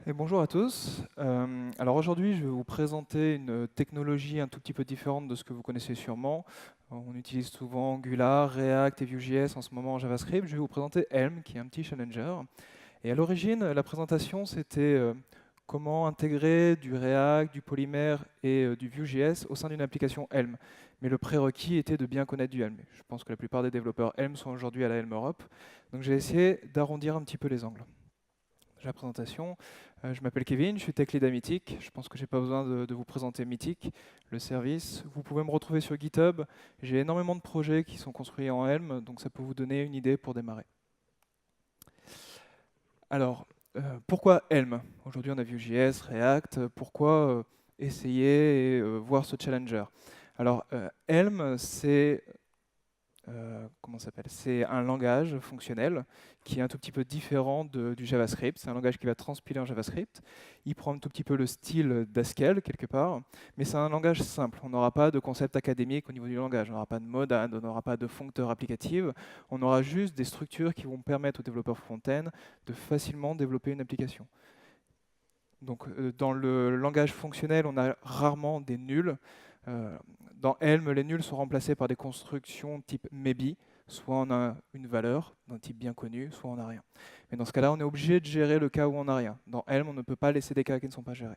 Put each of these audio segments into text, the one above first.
Et bonjour à tous. Alors aujourd'hui, je vais vous présenter une technologie un tout petit peu différente de ce que vous connaissez sûrement. On utilise souvent Angular, React et Vue.js en ce moment en JavaScript. Je vais vous présenter Helm, qui est un petit challenger. Et à l'origine, la présentation, c'était comment intégrer du React, du Polymer et du Vue.js au sein d'une application Helm. Mais le prérequis était de bien connaître du Helm. Je pense que la plupart des développeurs Helm sont aujourd'hui à la Helm Europe. Donc j'ai essayé d'arrondir un petit peu les angles. La présentation. Je m'appelle Kevin, je suis tech lead à Mythic. Je pense que je n'ai pas besoin de vous présenter Mythic, le service. Vous pouvez me retrouver sur GitHub. J'ai énormément de projets qui sont construits en Helm, donc ça peut vous donner une idée pour démarrer. Alors, pourquoi Helm? Aujourd'hui, on a Vue.js, React. Pourquoi essayer et voir ce challenger? Alors, Helm, c'est comment ça s'appelle? C'est un langage fonctionnel qui est un tout petit peu différent du JavaScript. C'est un langage qui va transpiler en JavaScript. Il prend un tout petit peu le style d'Haskell quelque part, mais c'est un langage simple. On n'aura pas de concept académique au niveau du langage. On n'aura pas de modane, on n'aura pas de foncteur applicatif. On aura juste des structures qui vont permettre aux développeurs front-end de facilement développer une application. Donc, dans le langage fonctionnel, on a rarement des nuls. Euh, Dans Helm, les nuls sont remplacés par des constructions type maybe, soit on a une valeur d'un type bien connu, soit on n'a rien. Mais dans ce cas-là, on est obligé de gérer le cas où on n'a rien. Dans Helm, on ne peut pas laisser des cas qui ne sont pas gérés.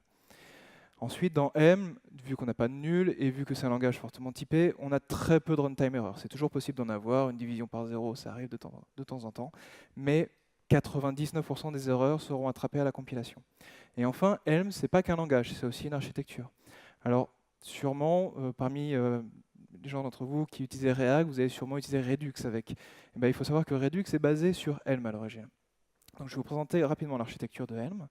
Ensuite, dans Helm, vu qu'on n'a pas de nul et vu que c'est un langage fortement typé, on a très peu de runtime error. C'est toujours possible d'en avoir, une division par zéro, ça arrive de temps en temps, mais 99% des erreurs seront attrapées à la compilation. Et enfin, Helm, c'est pas qu'un langage, c'est aussi une architecture. Alors, sûrement, parmi les gens d'entre vous qui utilisaient React, vous avez sûrement utilisé Redux avec. Eh ben, il faut savoir que Redux est basé sur Helm à l'origine. Donc, je vais vous présenter rapidement l'architecture de Helm.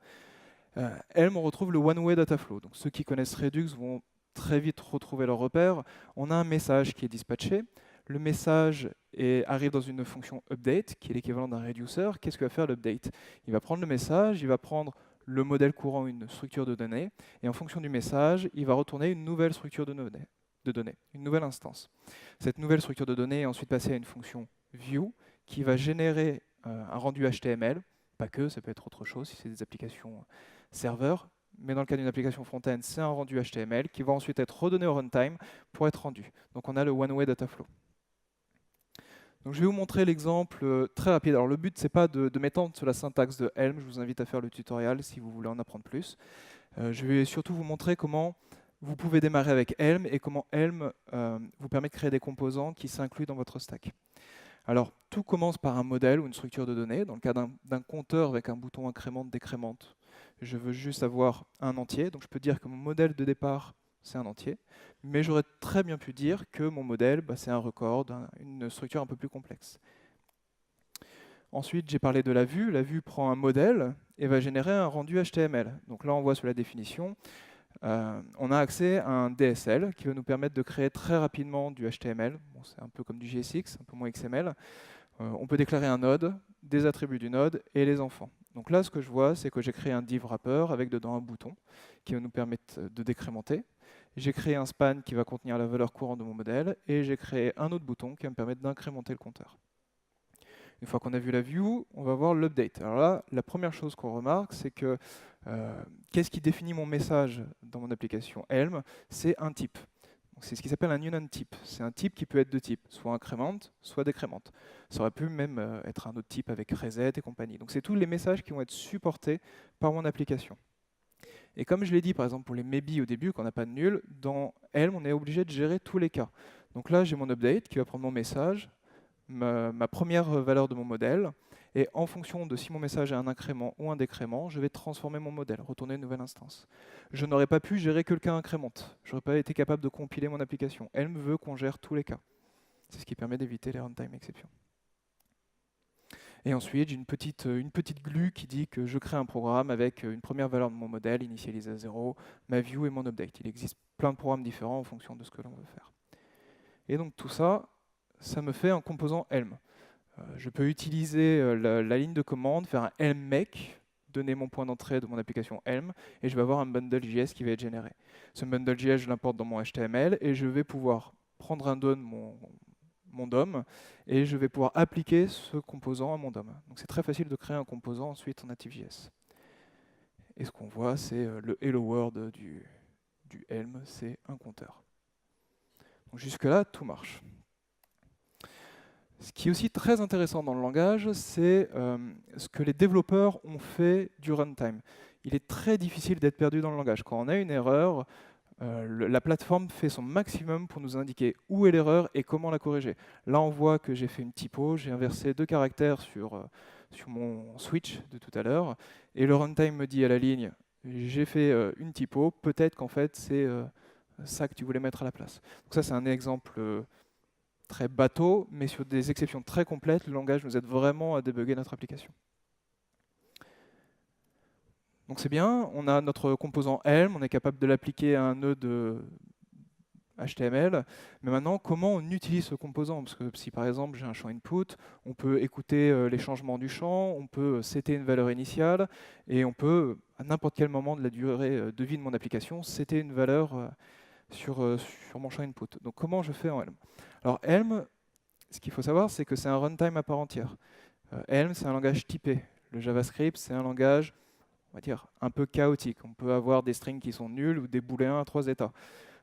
Helm, on retrouve le one-way data flow. Donc, ceux qui connaissent Redux vont très vite retrouver leur repère. On a un message qui est dispatché. Le message arrive dans une fonction update, qui est l'équivalent d'un reducer. Qu'est-ce que va faire l'update? Il va prendre le message, il va prendre le modèle courant, une structure de données, et en fonction du message, il va retourner une nouvelle structure de données, une nouvelle instance. Cette nouvelle structure de données est ensuite passée à une fonction view, qui va générer un rendu HTML, pas que, ça peut être autre chose si c'est des applications serveurs, mais dans le cas d'une application front-end, c'est un rendu HTML qui va ensuite être redonné au runtime pour être rendu. Donc on a le one-way data flow. Donc je vais vous montrer l'exemple très rapide. Alors le but, c'est pas de m'étendre sur la syntaxe de Helm. Je vous invite à faire le tutoriel si vous voulez en apprendre plus. Je vais surtout vous montrer comment vous pouvez démarrer avec Helm et comment Helm vous permet de créer des composants qui s'incluent dans votre stack. Alors tout commence par un modèle ou une structure de données. Dans le cas d'un compteur avec un bouton incrémente, décrémente, je veux juste avoir un entier. Donc je peux dire que mon modèle de départ, c'est un entier. Mais j'aurais très bien pu dire que mon modèle, c'est un record, une structure un peu plus complexe. Ensuite, j'ai parlé de la vue. La vue prend un modèle et va générer un rendu HTML. Donc là, on voit sur la définition, on a accès à un DSL qui va nous permettre de créer très rapidement du HTML. Bon, c'est un peu comme du JSX, un peu moins XML. On peut déclarer un node, des attributs du node et les enfants. Donc là, ce que je vois, c'est que j'ai créé un div wrapper avec dedans un bouton qui va nous permettre de décrémenter. J'ai créé un span qui va contenir la valeur courante de mon modèle et j'ai créé un autre bouton qui va me permettre d'incrémenter le compteur. Une fois qu'on a vu la view, on va voir l'update. Alors là, la première chose qu'on remarque, c'est que qu'est-ce qui définit mon message dans mon application Helm? C'est un type. C'est ce qui s'appelle un union type. C'est un type qui peut être de type, soit incrémente, soit décrémente. Ça aurait pu même être un autre type avec reset et compagnie. Donc c'est tous les messages qui vont être supportés par mon application. Et comme je l'ai dit, par exemple, pour les maybe au début, quand on n'a pas de nul, dans Helm, on est obligé de gérer tous les cas. Donc là, j'ai mon update qui va prendre mon message, ma première valeur de mon modèle, et en fonction de si mon message est un incrément ou un décrément, je vais transformer mon modèle, retourner une nouvelle instance. Je n'aurais pas pu gérer que le cas incrémente. Je n'aurais pas été capable de compiler mon application. Helm veut qu'on gère tous les cas. C'est ce qui permet d'éviter les runtime exceptions. Et ensuite, j'ai une petite glue qui dit que je crée un programme avec une première valeur de mon modèle initialisée à 0, ma view et mon update. Il existe plein de programmes différents en fonction de ce que l'on veut faire. Et donc tout ça, ça me fait un composant Helm. Je peux utiliser la ligne de commande, faire un Helm make, donner mon point d'entrée de mon application Helm, et je vais avoir un bundle.js qui va être généré. Ce bundle.js, je l'importe dans mon HTML, et je vais pouvoir prendre un DOM, mon DOM, et je vais pouvoir appliquer ce composant à mon DOM. Donc c'est très facile de créer un composant ensuite en Native.js. Et ce qu'on voit, c'est le Hello World du Helm, c'est un compteur. Donc jusque-là, tout marche. Ce qui est aussi très intéressant dans le langage, c'est ce que les développeurs ont fait du runtime. Il est très difficile d'être perdu dans le langage. Quand on a une erreur, la plateforme fait son maximum pour nous indiquer où est l'erreur et comment la corriger. Là, on voit que j'ai fait une typo, j'ai inversé 2 caractères sur mon switch de tout à l'heure, et le runtime me dit à la ligne, j'ai fait une typo, peut-être qu'en fait c'est ça que tu voulais mettre à la place. Donc ça, c'est un exemple très bateau, mais sur des exceptions très complètes, le langage nous aide vraiment à débugger notre application. Donc c'est bien, on a notre composant Helm, on est capable de l'appliquer à un nœud de HTML, mais maintenant comment on utilise ce composant? Parce que si par exemple j'ai un champ input, on peut écouter les changements du champ, on peut setter une valeur initiale, et on peut, à n'importe quel moment de la durée de vie de mon application, setter une valeur sur mon champ input. Donc comment je fais en Helm? Alors Helm, ce qu'il faut savoir, c'est que c'est un runtime à part entière. Helm, c'est un langage typé. Le JavaScript, c'est un langage, on va dire, un peu chaotique. On peut avoir des strings qui sont nuls ou des booléens à 3 états.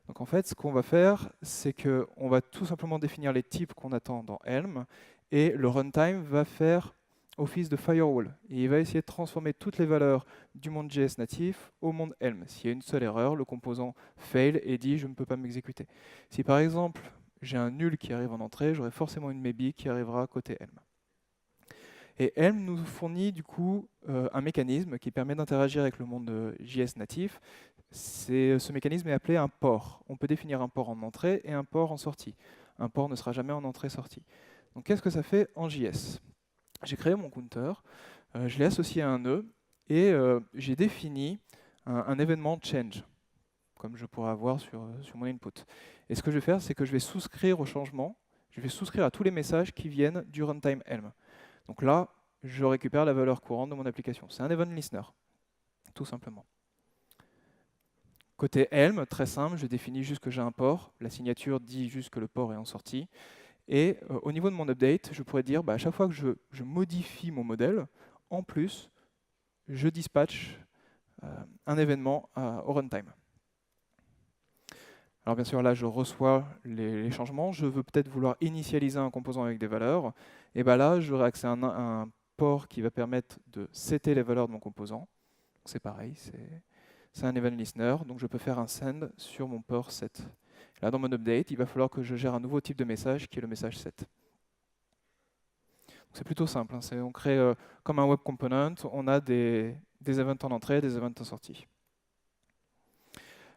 Donc en fait, ce qu'on va faire, c'est qu'on va tout simplement définir les types qu'on attend dans Helm, et le runtime va faire office de firewall. Et il va essayer de transformer toutes les valeurs du monde JS natif au monde Helm. S'il y a une seule erreur, le composant fail et dit « je ne peux pas m'exécuter ». Si par exemple, j'ai un nul qui arrive en entrée, j'aurai forcément une maybe qui arrivera côté Helm. Et Helm nous fournit du coup un mécanisme qui permet d'interagir avec le monde JS natif. Ce mécanisme est appelé un port. On peut définir un port en entrée et un port en sortie. Un port ne sera jamais en entrée-sortie. Donc qu'est-ce que ça fait en JS? J'ai créé mon counter, je l'ai associé à un nœud et j'ai défini un événement change, comme je pourrais avoir sur mon input. Et ce que je vais faire, c'est que je vais souscrire au changement, je vais souscrire à tous les messages qui viennent du runtime Helm. Donc là, je récupère la valeur courante de mon application. C'est un event listener, tout simplement. Côté Helm, très simple, je définis juste que j'ai un port. La signature dit juste que le port est en sortie. Et au niveau de mon update, je pourrais dire, à chaque fois que je modifie mon modèle, en plus, je dispatch un événement au runtime. Alors bien sûr, là, je reçois les changements. Je veux peut-être vouloir initialiser un composant avec des valeurs. Et là, j'aurai accès à un port qui va permettre de setter les valeurs de mon composant. C'est pareil, c'est un event listener. Donc je peux faire un send sur mon port set. Là, dans mon update, il va falloir que je gère un nouveau type de message qui est le message set. C'est plutôt simple. On crée comme un web component, on a des events en entrée, des events en sortie.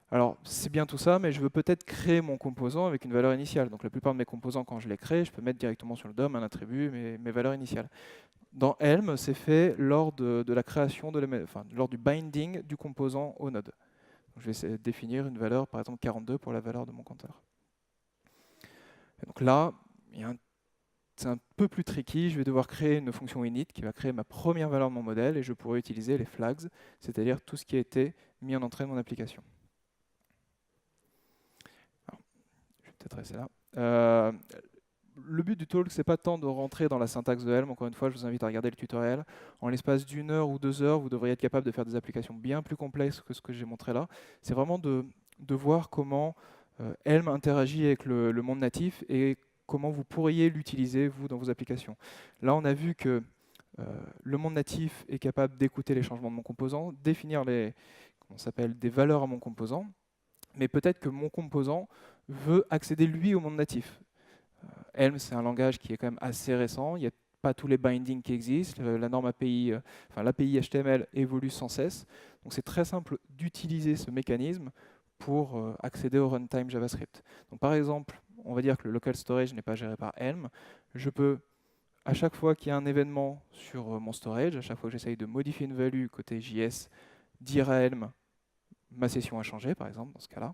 Alors, c'est bien tout ça, mais je veux peut-être créer mon composant avec une valeur initiale. Donc la plupart de mes composants, quand je les crée, je peux mettre directement sur le DOM un attribut, mes valeurs initiales. Dans Helm, c'est fait lors de la création, lors du binding du composant au node. Donc, je vais définir une valeur, par exemple 42 pour la valeur de mon compteur. Et donc là, c'est un peu plus tricky. Je vais devoir créer une fonction init qui va créer ma première valeur de mon modèle et je pourrai utiliser les flags, c'est-à-dire tout ce qui a été mis en entrée de mon application. Alors, je vais peut-être rester là. Le but du talk, c'est pas tant de rentrer dans la syntaxe de Helm. Encore une fois, je vous invite à regarder le tutoriel. En l'espace d'1 heure ou 2 heures, vous devriez être capable de faire des applications bien plus complexes que ce que j'ai montré là. C'est vraiment de voir comment Helm interagit avec le monde natif et comment vous pourriez l'utiliser, vous, dans vos applications. Là, on a vu que le monde natif est capable d'écouter les changements de mon composant, définir des valeurs à mon composant, mais peut-être que mon composant veut accéder, lui, au monde natif. Helm, c'est un langage qui est quand même assez récent. Il n'y a pas tous les bindings qui existent. La norme API, l'API HTML évolue sans cesse. Donc c'est très simple d'utiliser ce mécanisme pour accéder au runtime JavaScript. Donc par exemple, on va dire que le local storage n'est pas géré par Helm. Je peux, à chaque fois qu'il y a un événement sur mon storage, à chaque fois que j'essaye de modifier une value côté JS, dire à Helm ma session a changé, par exemple, dans ce cas-là.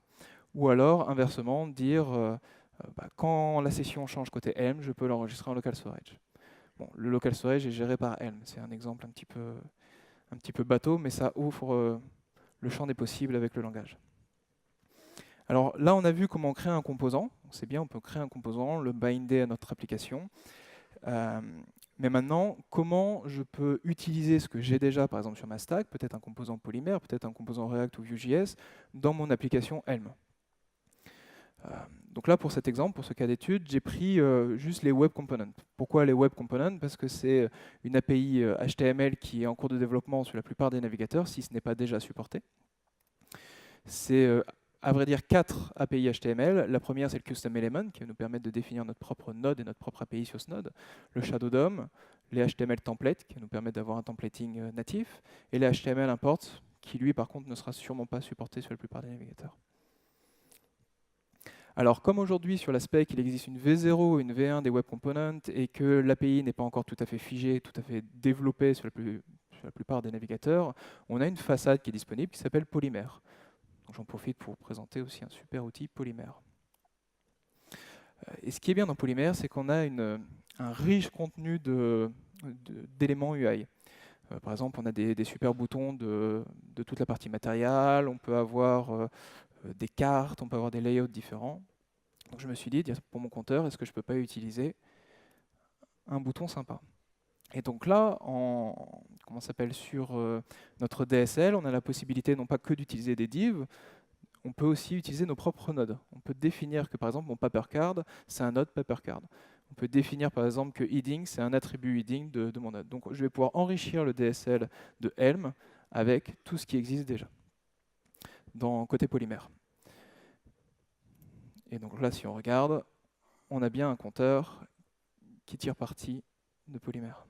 Ou alors, inversement, dire quand la session change côté Helm, je peux l'enregistrer en local storage. Bon, le local storage est géré par Helm. C'est un exemple un petit peu bateau, mais ça ouvre le champ des possibles avec le langage. Alors là, on a vu comment créer un composant. C'est bien, on peut créer un composant, le binder à notre application. Mais maintenant, comment je peux utiliser ce que j'ai déjà, par exemple sur ma stack, peut-être un composant Polymère, peut-être un composant React ou Vue.js, dans mon application Helm. Donc là, pour cet exemple, pour ce cas d'étude, j'ai pris juste les Web Components. Pourquoi les Web Components? Parce que c'est une API HTML qui est en cours de développement sur la plupart des navigateurs, si ce n'est pas déjà supporté. C'est à vrai dire 4 API HTML. La première, c'est le Custom Element, qui va nous permettre de définir notre propre node et notre propre API sur ce node. Le Shadow DOM, les HTML templates, qui va nous permettre d'avoir un templating natif, et les HTML import, qui lui, par contre, ne sera sûrement pas supporté sur la plupart des navigateurs. Alors, comme aujourd'hui, sur la spec, il existe une V0 et une V1 des Web Components, et que l'API n'est pas encore tout à fait figée, tout à fait développée sur la plupart des navigateurs, on a une façade qui est disponible qui s'appelle Polymère. J'en profite pour vous présenter aussi un super outil Polymère. Et ce qui est bien dans Polymère, c'est qu'on a un riche contenu d'éléments UI. Par exemple, on a des super boutons de toute la partie matérielle, on peut avoir des cartes, on peut avoir des layouts différents. Donc je me suis dit, pour mon compteur, est-ce que je ne peux pas utiliser un bouton sympa? Et donc là, sur notre DSL, on a la possibilité non pas que d'utiliser des divs, on peut aussi utiliser nos propres nodes. On peut définir que par exemple mon paper card, c'est un node paper card. On peut définir par exemple que heading, c'est un attribut heading de mon node. Donc je vais pouvoir enrichir le DSL de Helm avec tout ce qui existe déjà dans côté Polymère. Et donc là, si on regarde, on a bien un compteur qui tire parti de Polymère.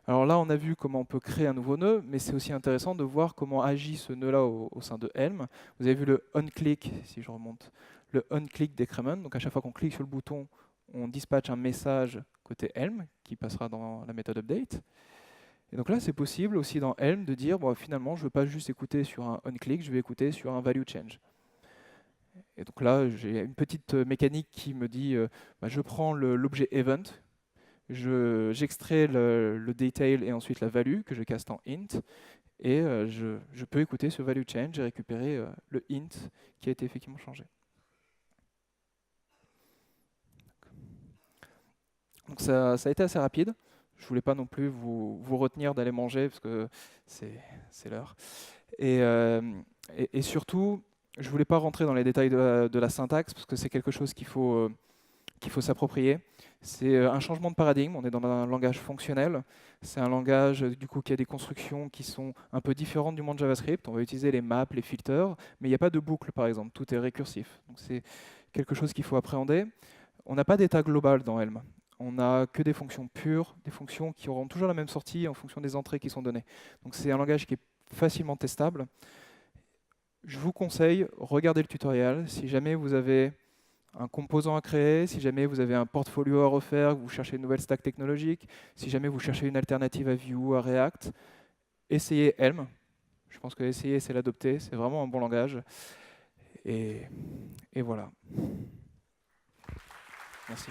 Alors là, on a vu comment on peut créer un nouveau nœud, mais c'est aussi intéressant de voir comment agit ce nœud-là au sein de Helm. Vous avez vu le onClick, si je remonte, le onClick decrement. Donc à chaque fois qu'on clique sur le bouton, on dispatche un message côté Helm qui passera dans la méthode update. Et donc là, c'est possible aussi dans Helm de dire, bon, finalement, je ne veux pas juste écouter sur un onClick, je vais écouter sur un value change. Et donc là, j'ai une petite mécanique qui me dit, je prends l'objet event, j'extrais le detail et ensuite la value que je caste en int, et je peux écouter ce value change et récupérer le int qui a été effectivement changé. Donc ça a été assez rapide. Je ne voulais pas non plus vous retenir d'aller manger parce que c'est l'heure. Et surtout, je ne voulais pas rentrer dans les détails de la syntaxe parce que c'est quelque chose qu'il faut s'approprier. C'est un changement de paradigme, on est dans un langage fonctionnel. C'est un langage du coup, qui a des constructions qui sont un peu différentes du monde JavaScript. On va utiliser les maps, les filters, mais il n'y a pas de boucle par exemple, tout est récursif. Donc c'est quelque chose qu'il faut appréhender. On n'a pas d'état global dans Helm. On n'a que des fonctions pures, des fonctions qui auront toujours la même sortie en fonction des entrées qui sont données. Donc c'est un langage qui est facilement testable. Je vous conseille, regardez le tutoriel. Si jamais vous avez un composant à créer, si jamais vous avez un portfolio à refaire, vous cherchez une nouvelle stack technologique, si jamais vous cherchez une alternative à Vue, à React, essayez Helm. Je pense que essayer, c'est l'adopter. C'est vraiment un bon langage. Et voilà. Merci.